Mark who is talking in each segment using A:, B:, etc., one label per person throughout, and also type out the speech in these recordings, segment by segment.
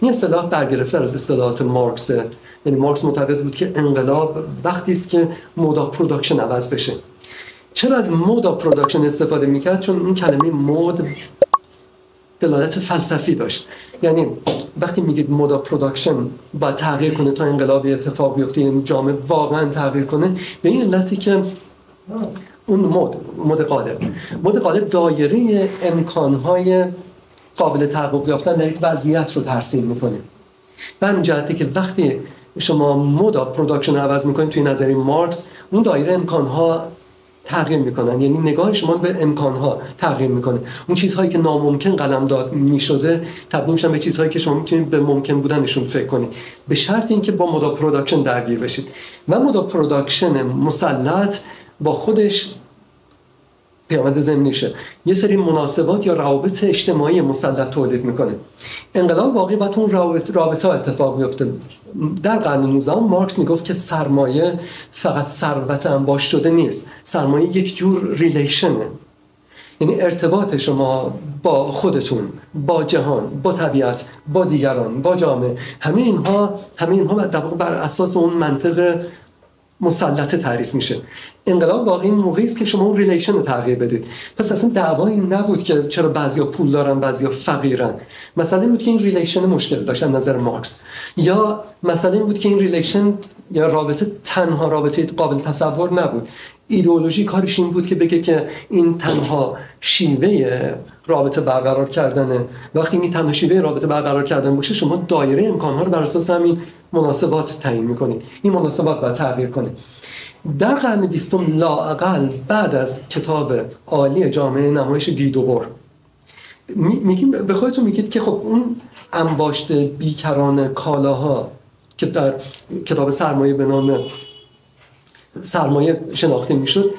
A: این اصطلاح برگرفته از اصطلاحات مارکس. یعنی مارکس معتقد بود که انقلاب وقتی است که مود آف پروداکشن عوض بشه. چرا از مود آف پروداکشن استفاده میکرد؟ چون این کلمه مود دلالت فلسفی داشت. یعنی وقتی میگید مود آف پروداکشن باید تغییر کنه تا انقلابی اتفاق بیفته، یعنی جامعه واقعا تغییر کنه، به این علتی که اون مود قالب دایره امکانهای قابل تحقق یافتن در یک وضعیت رو ترسیم میکنه. به همین جهته که وقتی شما مود آف پروداکشن عوض میکنید توی نظریه مارکس، اون دایره امکانها تغییر میکنن، یعنی نگاه شما به امکانها تغییر میکنه. اون چیزهایی که ناممکن قلمداد میشده تبدیل میشن به چیزهایی که شما میتونید به ممکن بودنشون فکر کنید، به شرط اینکه با مود آف پروداکشن درگیر بشید. و مود آف پروداکشن مسلط با خودش پیامد ضمنیشه یه سری مناسبات یا روابط اجتماعی مسلط تولید میکنه. انقلاب واقعی باید اون رابطه اتفاق میفته. در قرن 19 مارکس میگفت که سرمایه فقط ثروت انباشت شده نیست، سرمایه یک جور ریلیشنه، یعنی ارتباط شما با خودتون، با جهان، با طبیعت، با دیگران، با جامعه، همه اینها در واقع بر اساس اون منطق مسلط تعریف میشه. انقلاب واقعی این موقعی است که شما اون ریلیشن رو تغییر بدید. پس اصلا دعوا این نبود که چرا بعضیا پول دارن بعضیا فقیرن، مثلا این بود که این ریلیشن مشکل داشت از نظر مارکس، یا مثلا این بود که این ریلیشن یا رابطه تنها رابطه قابل تصور نبود. ایدئولوژی کارش این بود که بگه که این تنها شیوه رابطه برقرار کردنه. وقتی این تنها شیوه رابطه برقرار کردن باشه، شما دایره امکانها رو بر اساس همین مناسبات تعیین میکنید. این مناسبات باید تغییر کنه. در قرن 20 لااقل بعد از کتاب عالی جامعه نمایش گیدوبر میگیم به خودتون میگید که خب اون انباشت بیکران کالاها که در کتاب سرمایه به نام سرمایه شناخته میشد،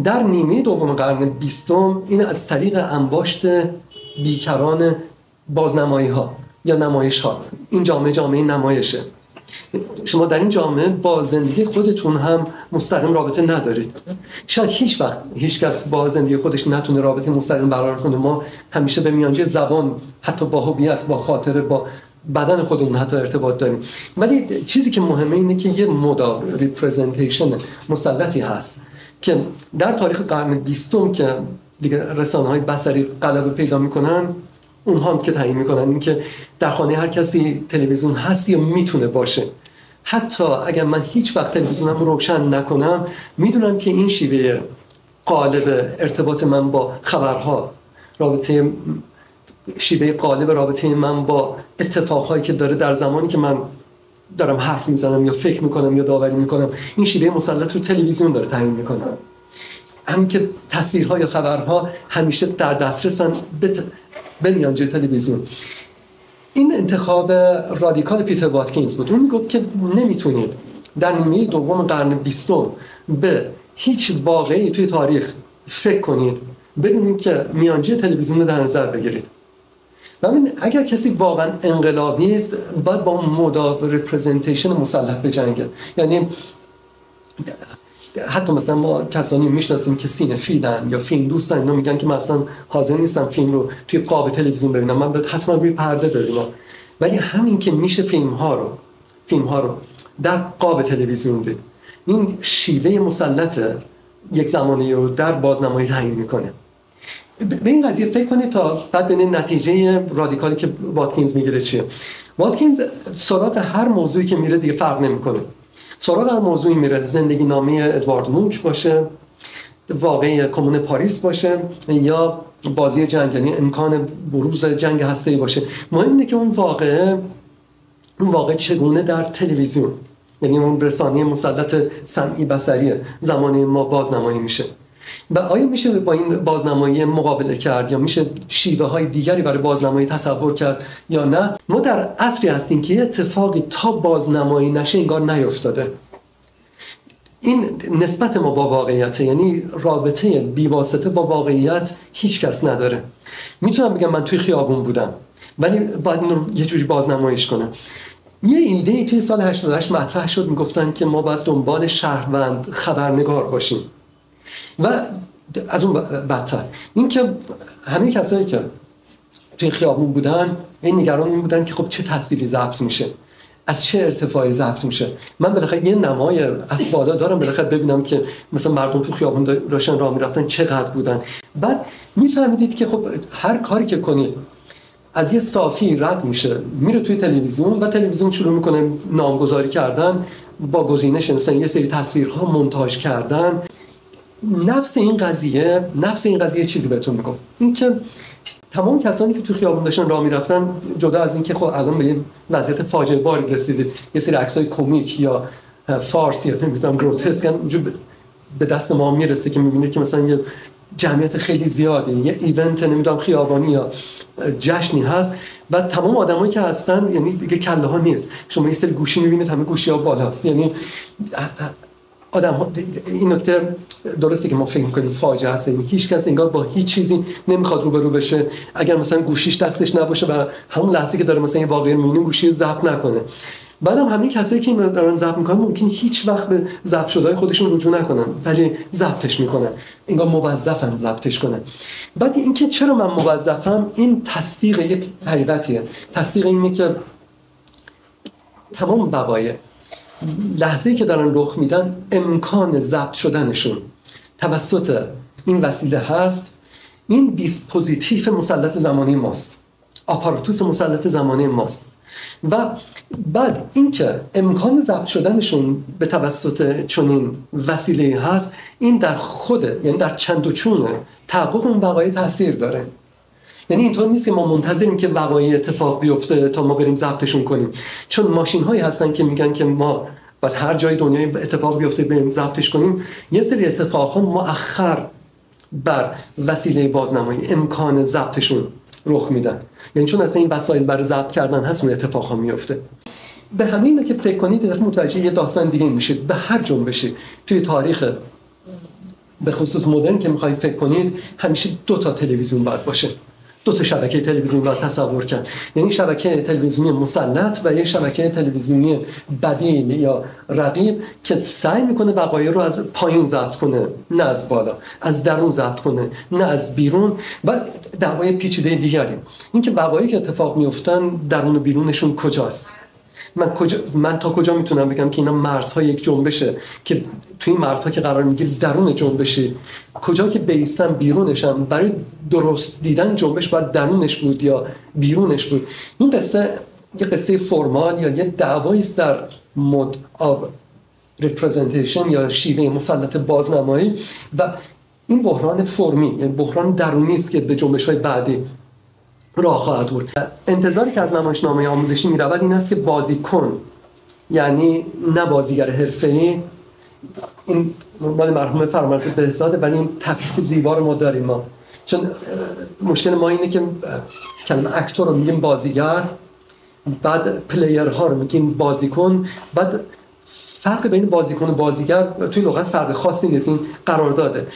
A: در نیمه دوم قرن 20 این از طریق انباشت بیکران بازنمایی ها یا نمایش ها. این جامعه نمایشه. شما در این جامعه با زندگی خودتون هم مستقیم رابطه ندارید. شاید هیچ وقت هیچ کس با زندگی خودش نتونه رابطه مستقیم برقرار کنه. ما همیشه به میانجی زبان، حتی با هویت، با خاطره، با بدن خودمون حتی ارتباط داریم. ولی چیزی که مهمه اینه که یه مدا ریپرزنتیشن مسلطی هست که در تاریخ قرن 20 که دیگه رسانه‌های بصری غلبه پیدا میکنن، اونها هم که تعیین میکنن این که در خانه هر کسی تلویزیون هست یا میتونه باشه. حتی اگر من هیچ وقت تلویزیونم روشن نکنم، میدونم که این شیوه قالب ارتباط من با خبرها، شیوه قالب رابطه من با اتفاقهایی که داره در زمانی که من دارم حرف میزنم یا فکر میکنم یا داوری میکنم، این شیوه مسلط رو تلویزیون داره تعیین میکنه. همین که تصویرها یا خبرها همیشه در دسترسن به میانجی تلویزیون. این انتخاب رادیکال پیتر واتکینز بود. اون میگفت که نمیتونید در نیمه دوم قرن 20 به هیچ واقعی توی تاریخ فکر کنید بدون که میانجی تلویزیون رو در نظر بگیرید. و اگر کسی واقعا انقلابی است، باید با مود ریپرزنتیشن مسلط بجنگه. یعنی حتی مثلا ما کسانی میشناسیم که سینفیلن یا فیلم دوستن، اینا میگن که من اصلا حاضر نیستم فیلم رو توی قاب تلویزیون ببینم، من باید حتما روی پرده ببینم. ولی همین که میشه فیلم ها رو در قاب تلویزیون دید، این شیوه مسلط یک زمانی رو در بازنمایی تعیین میکنه. به این قضیه فکر کنید تا بعد ببینید نتیجه رادیکالی که واتکینز میگیره چیه. واتکینز سراغ هر موضوعی که میره دیگه فرق نمیکنه. سراغ هر موضوعی میره، زندگی نامه ادوارد مونک باشه، واقعه کمون پاریس باشه، یا بازی جنگ، یعنی امکان بروز جنگ هسته‌ای باشه. مهم اینه که اون واقعه چگونه در تلویزیون، یعنی اون رسانه مسلط سمعی بصری زمانی ما بازنمایی میشه. و آیا میشه با این بازنمایی مقابله کرد یا میشه شیوه های دیگری برای بازنمایی تصور کرد یا نه؟ ما در عصری هستیم که اتفاقی تا بازنمایی نشه انگار نیفتاده. این نسبت ما با واقعیت، یعنی رابطه بی‌واسطه با واقعیت هیچ کس نداره. میتونم بگم من توی خیابون بودم ولی باید این رو یه جوری بازنماییش کنم. یه ایده توی سال 88 مطرح شد، میگفتن که ما باید دنبال شهروند خبرنگار باشیم. و از اون بدتر این که همه کسایی که توی خیابون بودن، این نگران این بودن که خب چه تصویری ضبط میشه، از چه ارتفاعی ضبط میشه. من بالاخره یه نمای از بالا دارم بالاخره ببینم که مثلا مردم تو خیابون داشتن راه میرفتن چقدر بودن. بعد میفهمیدید که خب هر کاری که کنید از یه صافی رد میشه میره توی تلویزیون و تلویزیون شروع میکنه نامگذاری کردن با گزینش مثلا یه سری تصویرها مونتاژ کردن. نفس این قضیه چیزی بهتون میگفت، این که تمام کسانی که تو خیابون داشتن راه میرفتن، جدا از این که خب الان به یه وضعیت فاجعه باری رسیدید، یه سری عکسای کمیک یا فارس یا نمیدونم گروتسک به دست ما میرسه که میبینید که مثلا یه جمعیت خیلی زیاده، یه ایونت نمیدونم خیابانی یا جشنی هست و تمام آدمایی که هستن یعنی دیگه کله ها نیست. شما یه سری گوشی میبینید همه گوشی ها بالاست، یعنی آدم ها. این نکته درسته که ما فکر می‌کنیم فاجعه است، یعنی هیچ کس انگار با هیچ چیزی نمیخواد روبرو بشه اگر مثلا گوشیش دستش نباشه و همون لحظه که داره مثلا یه واقعه می‌بینه گوشی ضبط نکنه. بعدم همین کسایی که این دارن ضبط می‌کنن ممکن هیچ وقت به ضبط شده‌های خودشون رجوع نکنن ولی ضبطش می‌کنن، انگار موظفن ضبطش کنن. بعد اینکه چرا من موظفم، این تصدیق یک حقیقتیه. تصدیق اینه که تمام وقایع لحظه‌ای که دارن رخ میدن امکان ضبط شدنشون توسط این وسیله هست. این دیسپوزیتیو مسلط زمانی ماست، آپاراتوس مسلط زمانی ماست. و بعد اینکه امکان ضبط شدنشون به توسط چنین وسیله هست، این در خود یعنی در چند و چون تحقق اون وقایع تاثیر داره. یعنی اینطور نیست که ما منتظریم که وقایع اتفاق بیفته تا ما بریم ضبطشون کنیم، چون ماشین هایی هستن که میگن که ما بعد هر جای دنیای اتفاق بیفته بریم ضبطش کنیم. یه سری اتفاقات مؤخر بر وسیله بازنمایی امکان ضبطشون رخ میدن، یعنی چون اصلا این وسایل برای ضبط کردن هست اون اتفاقا میفته. به همین که فکر کنید دفعه متوجه یه داستان دیگه میشید. به هر جنبشی توی تاریخ به خصوص مدرن که میخواید فکر کنید، همیشه 2 تا تلویزیون باید باشه، 2 تا شبکه تلویزیون رو تصور کرد. یعنی شبکه تلویزیونی مسلط و یه شبکه تلویزیونی بدیل یا رقیب که سعی میکنه وقایع رو از پایین ضبط کنه نه از بالا، از درون ضبط کنه نه از بیرون. و دعوای پیچیده دیگری این که وقایعی که اتفاق میفتن درون و بیرونشون کجاست. من تا کجا میتونم بگم که اینا مرزهای یک جنبشه که توی این مرزها که قرار میگیره درون جنبشه، کجا که بیستن بیرونشم. برای درست دیدن جنبش باید درونش بود یا بیرونش بود. این قصه یه قصه فرمال یا یه دعوایی است در مود آف ریپرزنتیشن یا شیوه مسلط بازنمایی و این بحران فرمی، یعنی بحران درونی است که به جنبش‌های بعدی راه خواهد برد. انتظاری که از نمایشنامه آموزشی می‌رود این است که بازیکن، یعنی نه بازیگر حرفه‌ای، این مال مرحوم فرامرز بهزاده، ولی این تفکیک زیبا رو ما داریم ما. چون مشکل ما اینه که کلمه اکتور رو میگیم بازیگر، بعد پلیرها رو میگیم بازیکن، بعد فرق بین بازیکن و بازیگر توی لغت فرق خاصی نیست، این قرارداده.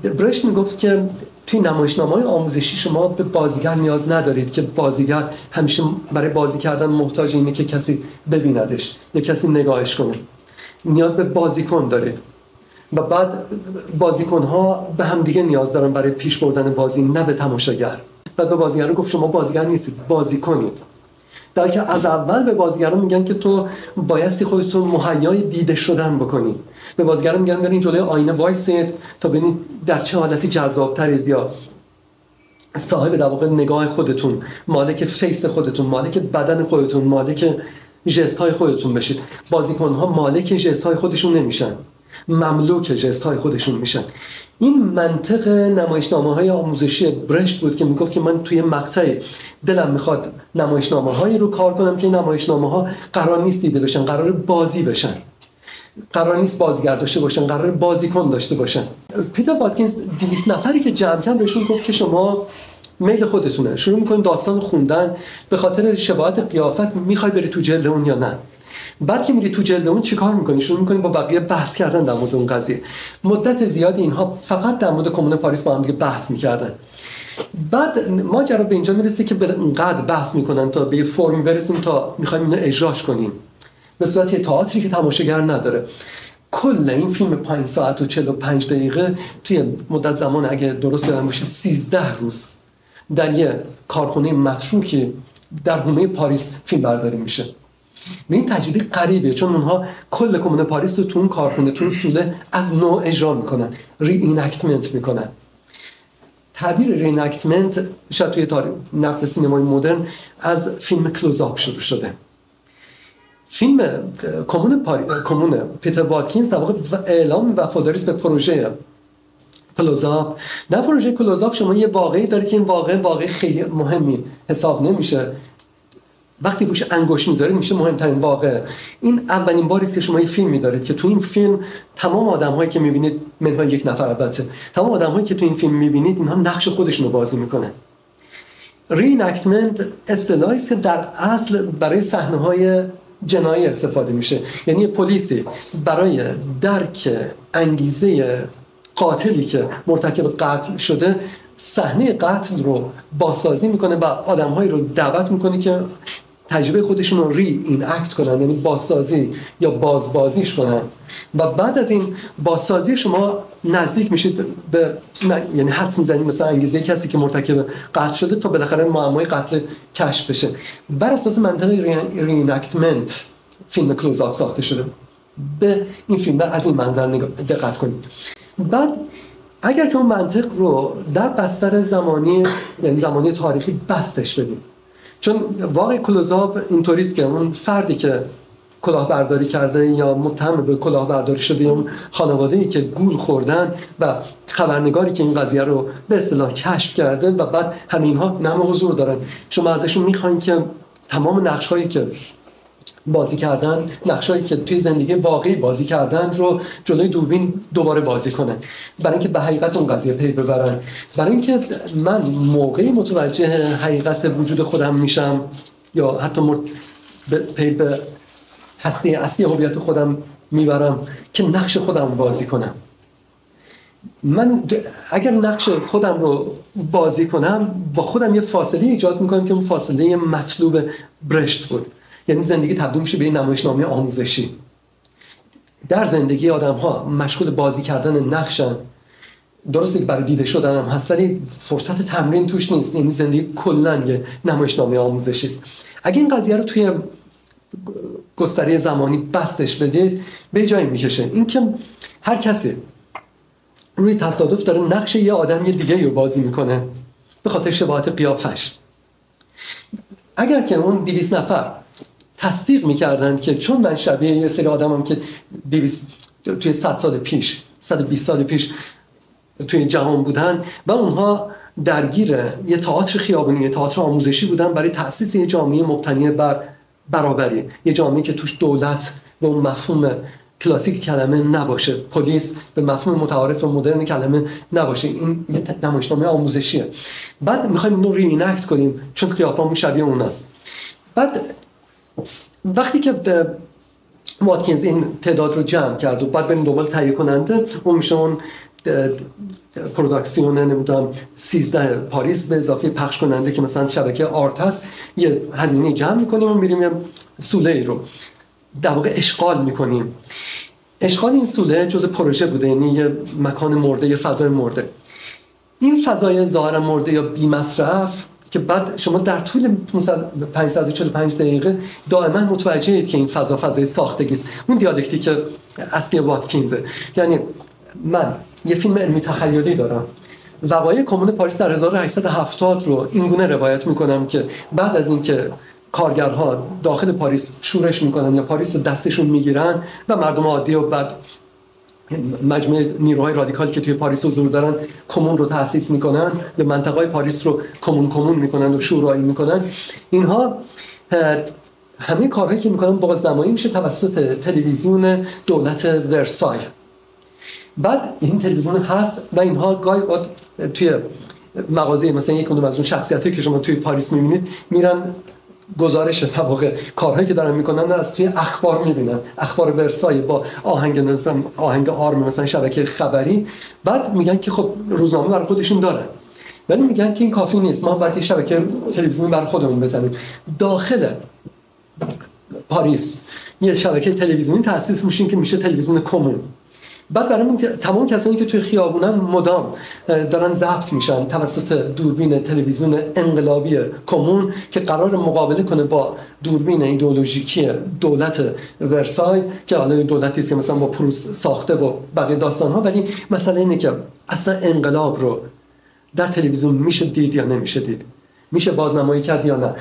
A: برشت میگفت که توی نمایشنامه‌های آموزشی شما به بازیگر نیاز ندارید که بازیگر همیشه برای بازی کردن محتاج اینه که کسی ببیندش یا کسی نگاهش کنه. نیاز به بازیکن دارید و بعد بازیکن‌ها به هم دیگه نیاز دارن برای پیش بردن بازی، نه به تماشاگر. بعد به بازیگران گفت شما بازیگر نیستید، بازیکنید. در که از اول به بازیگران میگن که تو بایستی خودتون مهیای دیده شدن بکنی. به بازیگران میگن برین جلوی آینه وایسید تا ببینید در چه حالتی جذاب‌ترید یا صاحب در واقع نگاه خودتون، مالک فیس خودتون، مالک بدن خودتون، مالک ژست‌های خودتون بشید. بازیکن‌ها مالک ژست‌های خودشون نمیشن، مملوک ژست‌های خودشون میشن. این منطق نمایشنامه‌های آموزشی برشت بود که میگفت که من توی مقطعی دلم میخواد نمایشنامه‌هایی رو کار کنم که این نمایشنامه‌ها قرار نیست دیده بشن، قرار بازی بشن، قرار نیست بازیگر داشته باشن، قرار بازیکن داشته باشن. پیتر واتکینز 200 نفری که جمع کرد بهشون گفت که شما میل خودتونه، شروع میکنین داستان خوندن، به خاطر شباهت قیافت میخوای بری تو جلد اون یا نه. بعد که میری تو جلد اون چیکار میکنی؟ شروع میکنی با بقیه بحث کردن در مورد اون قضیه. مدت زیادی اینها فقط در مورد کمون پاریس با هم دیگه بحث میکردن. بعد ماجرا به اینجا میرسه که اینقدر بحث میکنن تا به یه فرمی برسیم تا میخوایم اینو اجراش کنیم به صورت تئاتری که تماشاگر نداره. کل این فیلم 5 ساعت و 45 دقیقه توی مدت زمان اگه درست یادم باشه 13 روز در یه کارخونه متروکی در حومه پاریس فیلم برداری میشه. این تجربه غریبه، چون اونها کل کمون پاریس رو تو اون کارخونه، تو اون سوله از نو اجرا میکنن، ری اینکتمنت میکنن. تعبیر ریناکتمنت شاید توی تاریخ نقد سینمای مدرن از فیلم کلوزآپ شروع شده. فیلم کمون پیتر واتکینز در واقع اعلام وفاداری است به پروژه کلوزآپ. در پروژه کلوزآپ شما یه واقعی داره که این واقع خیلی مهمی حساب نمیشه، وقتی روش انگشت میذارید میشه مهمترین واقع. این اولین باری است که شما یه فیلمی دارید که تو این فیلم تمام آدم‌هایی که می‌بینید، منهای یک نفر البته، تمام آدم‌هایی که تو این فیلم می‌بینید اینها نقش خودشون رو بازی میکنن. ریناکتمنت اصطلاحی است که در اصل برای صحنه‌های جنایی استفاده میشه. یعنی پلیسی برای درک انگیزه قاتلی که مرتکب قتل شده صحنه قتل رو بازسازی میکنه و آدم‌هایی رو دعوت میکنه که تجربه خودشون رو ری این اکت کنن، یعنی بازسازی یا بازیش کنن. و بعد از این بازسازی شما نزدیک میشید به، یعنی حدس میزنید مثلا انگیزه کسی که مرتکب قتل شده تا بالاخره معمای قتل کشف بشه. بر اساس منطق ریناکتمنت فیلم کلوزآپ ساخته شده. به این فیلم از این منظر دقت کنید. بعد اگر که اون منطق رو در بستر زمانی، یعنی زمانی تاریخی بستش بدیم، چون واقع کلوزآپ اینطوریست که اون فردی که کلاهبرداری کرده یا متهم به کلاهبرداری شده یا خانواده‌ای که گول خوردن و خبرنگاری که این قضیه رو به اصطلاح کشف کرده و بعد همینها نام حضور دارن، شما ازشون میخواین که تمام نقش‌هایی که بازی کردن، نقشایی که توی زندگی واقعی بازی کردن رو جلوی دوربین دوباره بازی کنن، برای اینکه به حقیقت اون قضیه پی ببرن. برای اینکه من موقعی متوجه حقیقت وجود خودم میشم یا حتی پی به هستی اصلی هویت خودم میبرم که نقش خودم بازی کنم. من اگر نقش خودم رو بازی کنم با خودم یه فاصله ایجاد میکنم که اون فاصله مطلوب برشت بود. یعنی زندگی تبدیل میشه به این نمایشنامه آموزشی. در زندگی آدم ها مشغول بازی کردن نقشن، درسته که برای دیده شدن هم هست ولی فرصت تمرین توش نیست. یعنی زندگی کلاً یه نمایشنامه آموزشی است. اگه این قضیه رو توی گستره زمانی بستش بده به جایی میکشه. این که هر کسی روی تصادف داره نقش یه آدم یه دیگه رو بازی میکنه به خاطر شباهت قیافش. اگر که اون 200 نفر تصدیق میکردن که چون من شبیه یه سری آدمم که 200 توی 100 سال پیش 120 سال پیش توی جهان بودن و اونها درگیر یه تئاتر خیابونی، یه تئاتر آموزشی بودن برای تأسیس یه جامعه مبتنی بر برابری، یه جامعه که توش دولت به اون مفهوم کلاسیک کلمه نباشه، پلیس به مفهوم متعارف و مدرن کلمه نباشه. این یه نمایشنامه آموزشیه. بعد میخوایم اینو ری‌اینکت کنیم چون قیافه‌مون شبیه اون است. بعد وقتی که واتکینز این تعداد رو جمع کرد و بعد بریم دنبال تهیه کننده، اون میشه اون پروداکسیون نمیدونم 13 پاریس به اضافه پخش کننده که مثلا شبکه آرت هست، یه هزینه جمع میکنیم و میریم یه سوله ای رو در واقع اشغال میکنیم. اشغال این سوله جز پروژه بوده، یعنی یه مکان مرده، یه فضای مرده. این فضای ظاهرا مرده یا بی مصرف که بعد شما در طول 545 دقیقه دائما متوجهید که این فضا فضای ساختگی است. اون دیالکتیک اصلی واتکینزه. یعنی من یه فیلم علمی تخیلی دارم، وقایع کمون پاریس در 1870 رو اینگونه روایت میکنم که بعد از اینکه کارگرها داخل پاریس شورش میکنن یا پاریس دستشون میگیرن و مردم عادی و بعد مجموعه نیروهای رادیکال که توی پاریس حضور دارن کمون رو تأسیس میکنن، به منطقه‌های پاریس رو کمون میکنن و شورایی میکنن. اینها همه کارهایی که میکنن بازنمایی میشه توسط تلویزیون دولت ورسای. بعد این تلویزیون هست و اینها گاهی توی مغازه مثلا یک کدوم از اون شخصیتایی که شما توی پاریس میبینید میرن گزارش طبقه کارهایی که دارن میکنن از توی اخبار میبینن، اخبار ورسای با آهنگ آرم مثلا شبکه خبری. بعد میگن که خب روزنامه برای خودشون دارن ولی میگن که این کافی نیست، ما باید شبکه تلویزیونی برای خودمون بزنیم. داخل پاریس یه شبکه تلویزیونی تأسیس میشه که میشه تلویزیون کمون بعد برای تمام کسانی که توی خیابونن مدام دارن ضبط میشن توسط دوربین تلویزیون انقلابی کمون که قرار مقابله کنه با دوربین ایدئولوژیکی دولت ورسای که حالا دولتی است که مثلا با پروست ساخته و بقیه داستان ها. ولی مسئله اینه که اصلا انقلاب رو در تلویزیون میشه دید یا نمیشه دید، میشه بازنمایی کرد یا نه.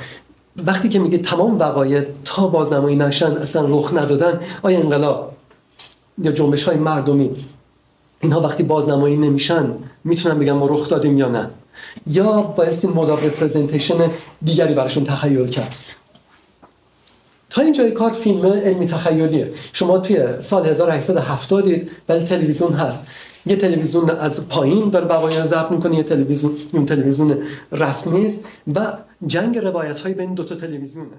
A: وقتی که میگه تمام وقایع تا بازنمایی نشن اصلا رخ ندادن، آیا انقلاب یا جنبش های مردمی اینها وقتی بازنمایی نمیشن میتونن بگن ما رخ دادیم یا نه، یا بایستی مود آف رپرزنتیشن دیگری براشون تخیل کرد؟ تا اینجای کار فیلم علمی تخیلیه. شما توی سال 1870 دید ولی تلویزیون هست، یه تلویزیون از پایین داره وقایع ضبط میکنه، یه تلویزیون رسمی است و جنگ روایت های بین دو تا تلویزیونه.